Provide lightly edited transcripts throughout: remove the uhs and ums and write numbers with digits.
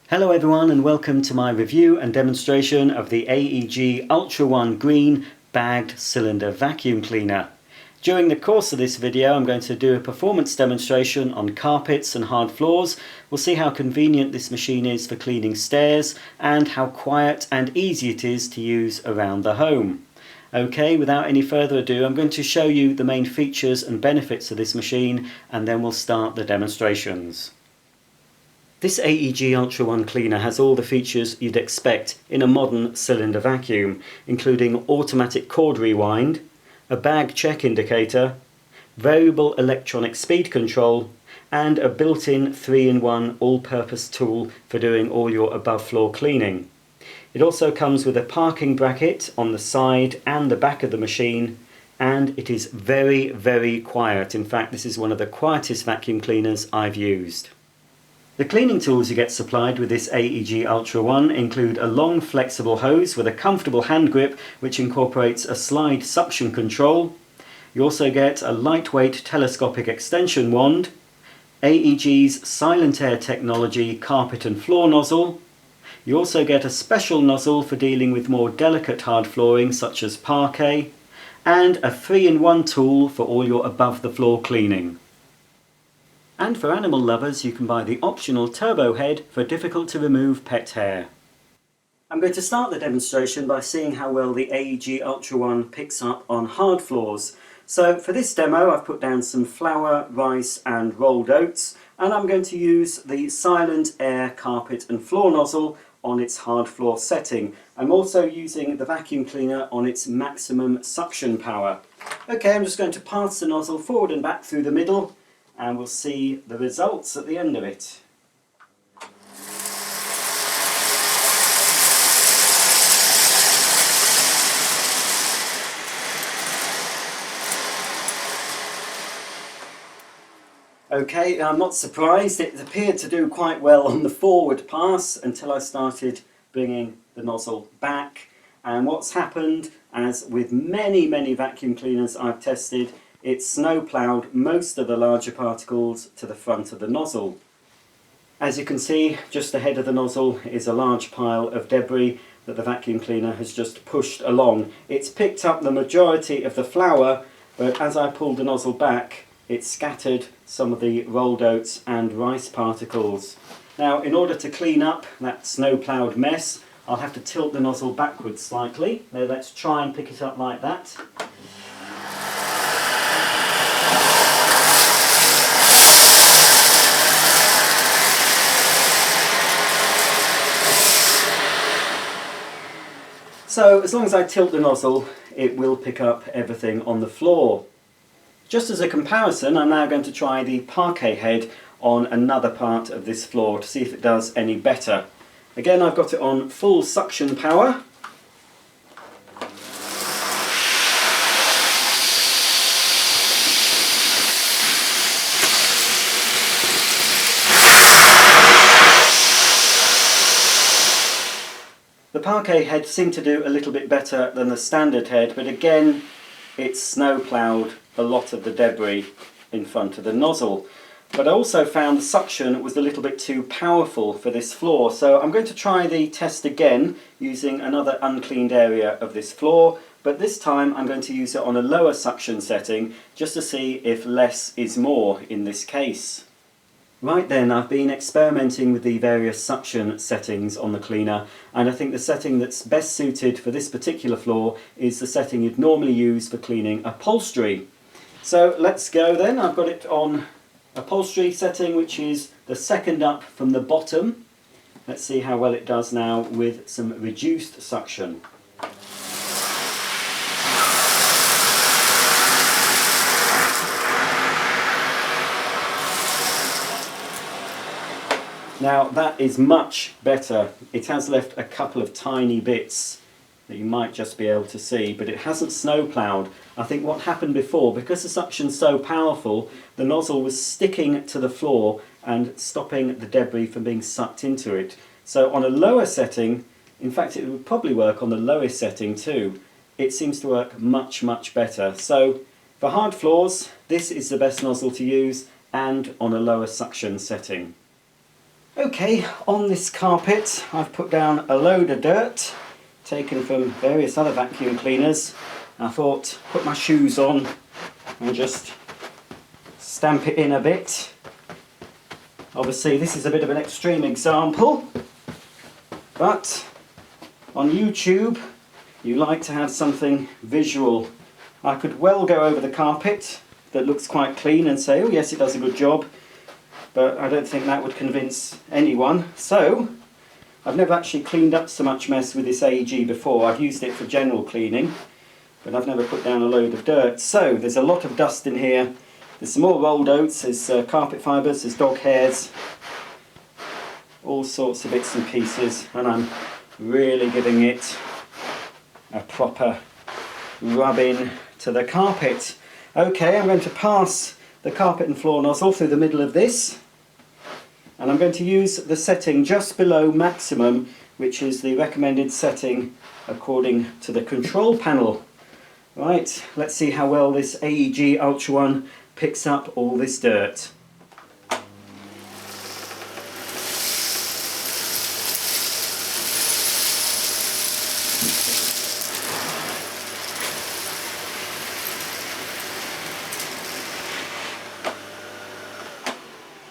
Hello everyone and welcome to my review and demonstration of the AEG UltraOne Green bagged cylinder vacuum cleaner. During the course of this video I'm going to do a performance demonstration on carpets and hard floors. We'll see how convenient this machine is for cleaning stairs and how quiet and easy it is to use around the home. Okay, without any further ado, I'm going to show you the main features and benefits of this machine and then we'll start the demonstrations. This AEG UltraOne cleaner has all the features you'd expect in a modern cylinder vacuum, including automatic cord rewind, a bag check indicator, variable electronic speed control, and a built-in 3-in-1 all-purpose tool for doing all your above-floor cleaning. It also comes with a parking bracket on the side and the back of the machine, and it is very, very quiet. In fact, this is one of the quietest vacuum cleaners I've used. The cleaning tools you get supplied with this AEG UltraOne include a long flexible hose with a comfortable hand grip which incorporates a slide suction control. You also get a lightweight telescopic extension wand, AEG's silent air technology carpet and floor nozzle. You also get a special nozzle for dealing with more delicate hard flooring such as parquet, and a 3-in-1 tool for all your above the floor cleaning. And for animal lovers, you can buy the optional turbo head for difficult to remove pet hair. I'm going to start the demonstration by seeing how well the AEG UltraOne picks up on hard floors. So for this demo I've put down some flour, rice and rolled oats, and I'm going to use the silent air carpet and floor nozzle on its hard floor setting. I'm also using the vacuum cleaner on its maximum suction power. Okay, I'm just going to pass the nozzle forward and back through the middle, and we'll see the results at the end of it. Okay, I'm not surprised. It appeared to do quite well on the forward pass until I started bringing the nozzle back. And what's happened, as with many vacuum cleaners I've tested, it's snow-ploughed most of the larger particles to the front of the nozzle. As you can see, just ahead of the nozzle is a large pile of debris that the vacuum cleaner has just pushed along. It's picked up the majority of the flour, but as I pulled the nozzle back, it scattered some of the rolled oats and rice particles. Now, in order to clean up that snow-ploughed mess, I'll have to tilt the nozzle backwards slightly. Now let's try and pick it up like that. So as long as I tilt the nozzle, it will pick up everything on the floor. Just as a comparison, I'm now going to try the parquet head on another part of this floor to see if it does any better. Again, I've got it on full suction power. The parquet head seemed to do a little bit better than the standard head, but again it's snow-ploughed a lot of the debris in front of the nozzle. But I also found the suction was a little bit too powerful for this floor, so I'm going to try the test again using another uncleaned area of this floor, but this time I'm going to use it on a lower suction setting just to see if less is more in this case. Right then, I've been experimenting with the various suction settings on the cleaner, and I think the setting that's best suited for this particular floor is the setting you'd normally use for cleaning upholstery. So let's go then. I've got it on upholstery setting, which is the second up from the bottom. Let's see how well it does now with some reduced suction. Now that is much better. It has left a couple of tiny bits that you might just be able to see, but it hasn't snow-ploughed. I think what happened before, because the suction's so powerful, the nozzle was sticking to the floor and stopping the debris from being sucked into it. So on a lower setting, in fact it would probably work on the lowest setting too, it seems to work much better. So for hard floors, this is the best nozzle to use, and on a lower suction setting. Okay, on this carpet I've put down a load of dirt taken from various other vacuum cleaners. I thought, put my shoes on and just stamp it in a bit. Obviously this is a bit of an extreme example, but on YouTube you like to have something visual. I could well go over the carpet that looks quite clean and say, oh yes, it does a good job, but I don't think that would convince anyone. So I've never actually cleaned up so much mess with this AEG before. I've used it for general cleaning, but I've never put down a load of dirt. So there's a lot of dust in here. There's some more rolled oats, there's carpet fibres, there's dog hairs, all sorts of bits and pieces, and I'm really giving it a proper rubbing to the carpet. Okay, I'm going to pass the carpet and floor nozzle through the middle of this, and I'm going to use the setting just below maximum, which is the recommended setting according to the control panel. Right, let's see how well this AEG UltraOne picks up all this dirt.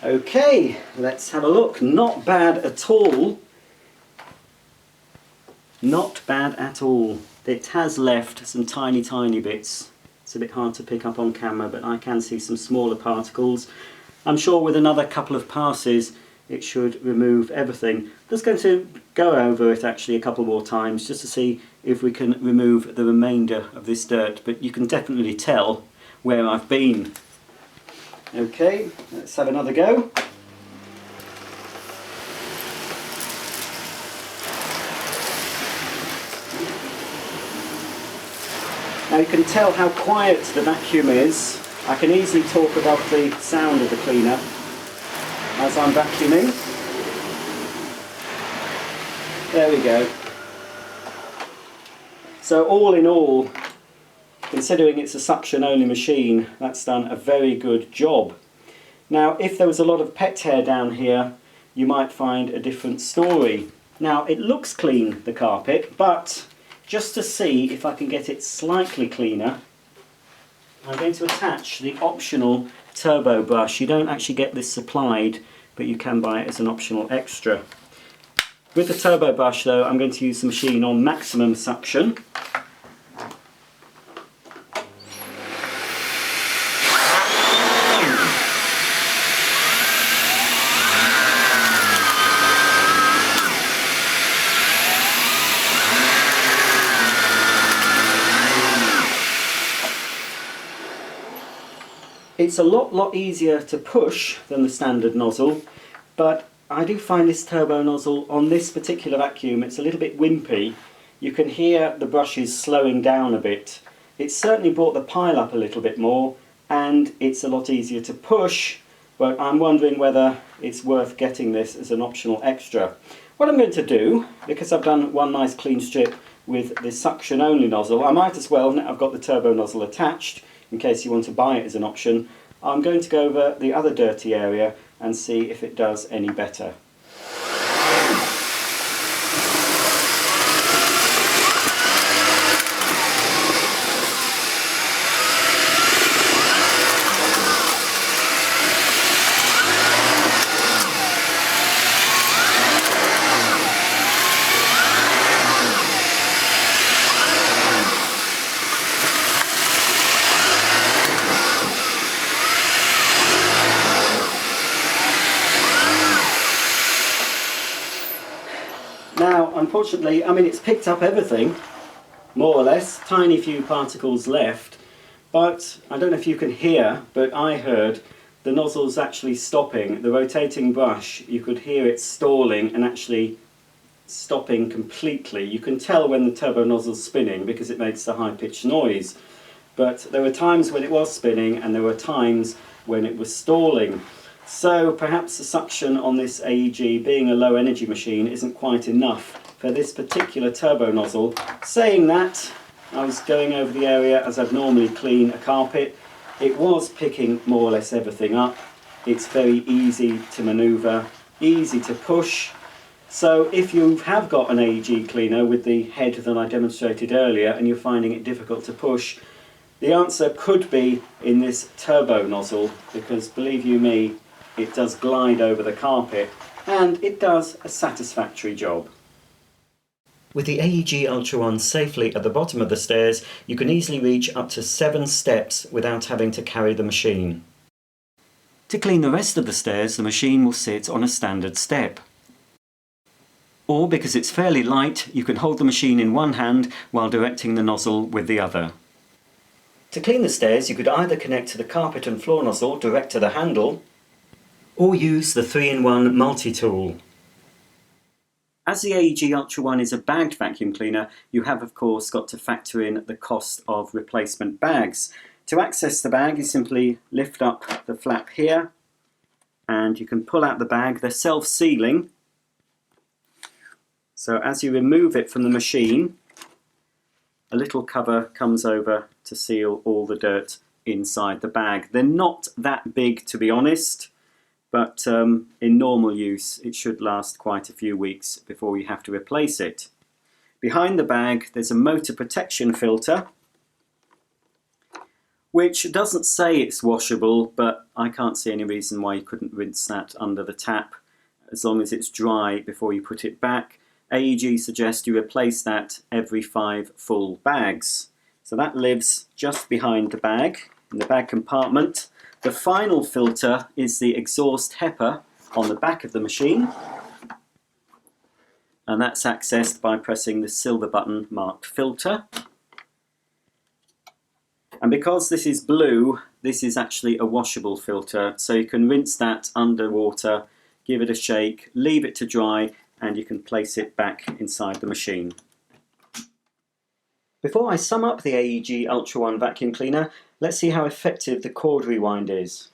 Okay, let's have a look. Not bad at all. Not bad at all. It has left some tiny bits. It's a bit hard to pick up on camera, but I can see some smaller particles. I'm sure with another couple of passes it should remove everything. I'm just going to go over it actually a couple more times just to see if we can remove the remainder of this dirt, but you can definitely tell where I've been. Okay, let's have another go. Now you can tell how quiet the vacuum is. I can easily talk above the sound of the cleaner as I'm vacuuming. There we go. So all in all, considering it's a suction only machine, that's done a very good job. Now if there was a lot of pet hair down here, you might find a different story. Now it looks clean, the carpet, but just to see if I can get it slightly cleaner, I'm going to attach the optional turbo brush. You don't actually get this supplied, but you can buy it as an optional extra. With the turbo brush though, I'm going to use the machine on maximum suction. It's a lot easier to push than the standard nozzle, but I do find this turbo nozzle on this particular vacuum, it's a little bit wimpy. You can hear the brushes slowing down a bit. It's certainly brought the pile up a little bit more, and it's a lot easier to push, but I'm wondering whether it's worth getting this as an optional extra. What I'm going to do, because I've done one nice clean strip with the suction only nozzle, I might as well, now I've got the turbo nozzle attached, in case you want to buy it as an option, I'm going to go over the other dirty area and see if it does any better. Now, unfortunately, I mean, it's picked up everything, more or less, tiny few particles left, but I don't know if you can hear, but I heard the nozzle's actually stopping. The rotating brush, you could hear it stalling and actually stopping completely. You can tell when the turbo nozzle's spinning because it makes the high-pitched noise, but there were times when it was spinning and there were times when it was stalling. So perhaps the suction on this AEG, being a low energy machine, isn't quite enough for this particular turbo nozzle. Saying that, I was going over the area as I'd normally clean a carpet. It was picking more or less everything up. It's very easy to manoeuvre, easy to push. So if you have got an AEG cleaner with the head that I demonstrated earlier and you're finding it difficult to push, the answer could be in this turbo nozzle, because believe you me, it does glide over the carpet and it does a satisfactory job. With the AEG UltraOne safely at the bottom of the stairs, you can easily reach up to 7 steps without having to carry the machine. To clean the rest of the stairs, the machine will sit on a standard step. Or, because it's fairly light, you can hold the machine in one hand while directing the nozzle with the other. To clean the stairs, you could either connect to the carpet and floor nozzle direct to the handle, or use the 3-in-1 multi-tool. As the AEG UltraOne is a bagged vacuum cleaner, you have of course got to factor in the cost of replacement bags. To access the bag, you simply lift up the flap here and you can pull out the bag. They're self-sealing, so as you remove it from the machine, a little cover comes over to seal all the dirt inside the bag. They're not that big, to be honest, but in normal use it should last quite a few weeks before you have to replace it. Behind the bag there's a motor protection filter, which doesn't say it's washable, but I can't see any reason why you couldn't rinse that under the tap as long as it's dry before you put it back. AEG suggests you replace that every 5 full bags. So that lives just behind the bag, in the bag compartment. The final filter is the exhaust HEPA on the back of the machine, and that's accessed by pressing the silver button marked filter. And because this is blue, this is actually a washable filter, so you can rinse that underwater, give it a shake, leave it to dry, and you can place it back inside the machine. Before I sum up the AEG UltraOne vacuum cleaner, let's see how effective the cord rewind is.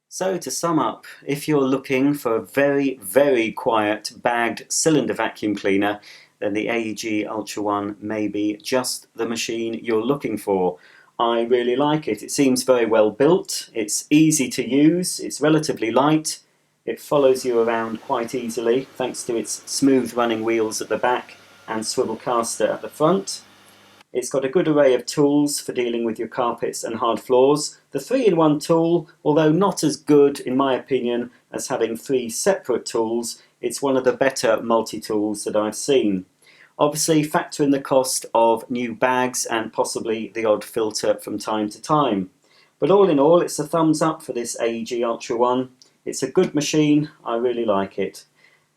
So to sum up, if you're looking for a very, very quiet bagged cylinder vacuum cleaner, then the AEG UltraOne may be just the machine you're looking for. I really like it. It seems very well built, it's easy to use, it's relatively light, it follows you around quite easily thanks to its smooth running wheels at the back and swivel caster at the front. It's got a good array of tools for dealing with your carpets and hard floors. The 3-in-1 tool, although not as good in my opinion as having 3 separate tools, it's one of the better multi-tools that I've seen. Obviously factor in the cost of new bags and possibly the odd filter from time to time. But all in all, it's a thumbs up for this AEG UltraOne. It's a good machine, I really like it.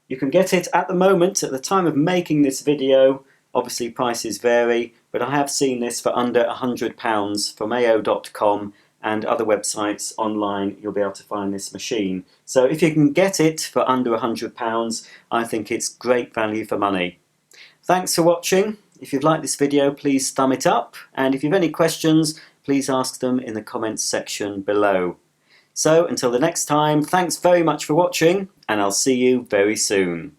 You can get it at the moment, at the time of making this video. Obviously prices vary, but I have seen this for under £100 from AO.com and other websites online. You'll be able to find this machine. So if you can get it for under £100, I think it's great value for money. Thanks for watching. If you've liked this video, please thumb it up, and if you have any questions, please ask them in the comments section below. So until the next time, thanks very much for watching, and I'll see you very soon.